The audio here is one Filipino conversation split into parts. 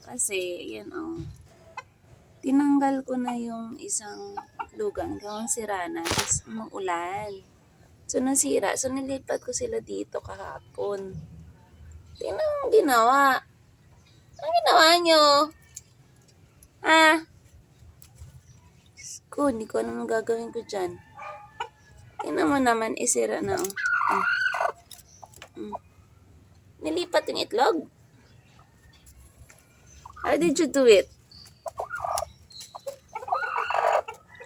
Kasi, yan tinanggal ko na yung isang lugan. Gawang sira na. Tapos, umuulan. So, nasira. So, nilipat ko sila dito kahapon. Tingnan mo ang ginawa. Ang ginawa nyo? Diyos ko, hindi ko alam ang gagawin ko dyan. Tingnan mo naman, isira na. Nilipat yung itlog? How did you do it?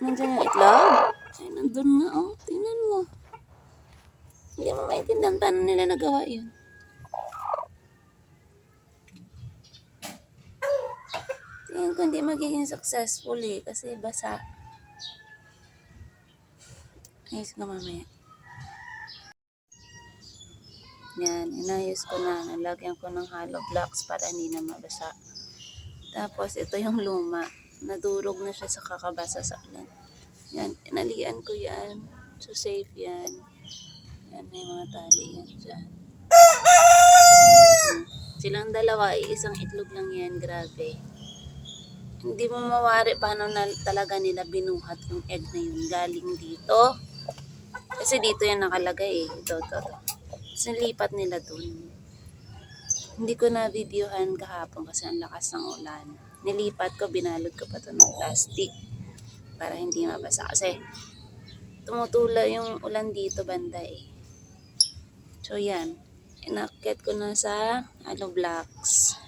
Nandiyan yung itlog? Ay, nandun nga, tingnan mo. Hindi mo maintindihan paano nila nagawa yun. Tingnan ko hindi magiging successful kasi basa. Ayos ko mamaya. Yan, inayos ko na. Nalagyan ko ng hollow blocks para hindi na mabasa. Tapos, ito yung luma. Nadurog na siya sa kakabasa sa ulan. Yan, inalian ko yan. So, safe yan. Yan, may mga tali yan dyan. Silang dalawa, isang itlog lang yan. Grabe. Hindi mo mawari paano na talaga nila binuhat yung egg na yun. Galing dito. Kasi dito yan nakalagay Ito. Tapos nilipat nila dun. Hindi ko na videohan kahapon kasi ang lakas ng ulan. Nilipat ko, binalot ko pa ito ng plastic para hindi mabasa. Kasi tumutula yung ulan dito banda So yan, inakyat ko na sa hollow blocks.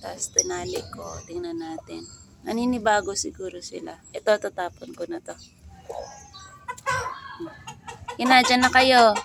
Tapos tinali ko, tingnan natin. Naninibago siguro sila. Ito, tatapon ko na to. Dyan na kayo.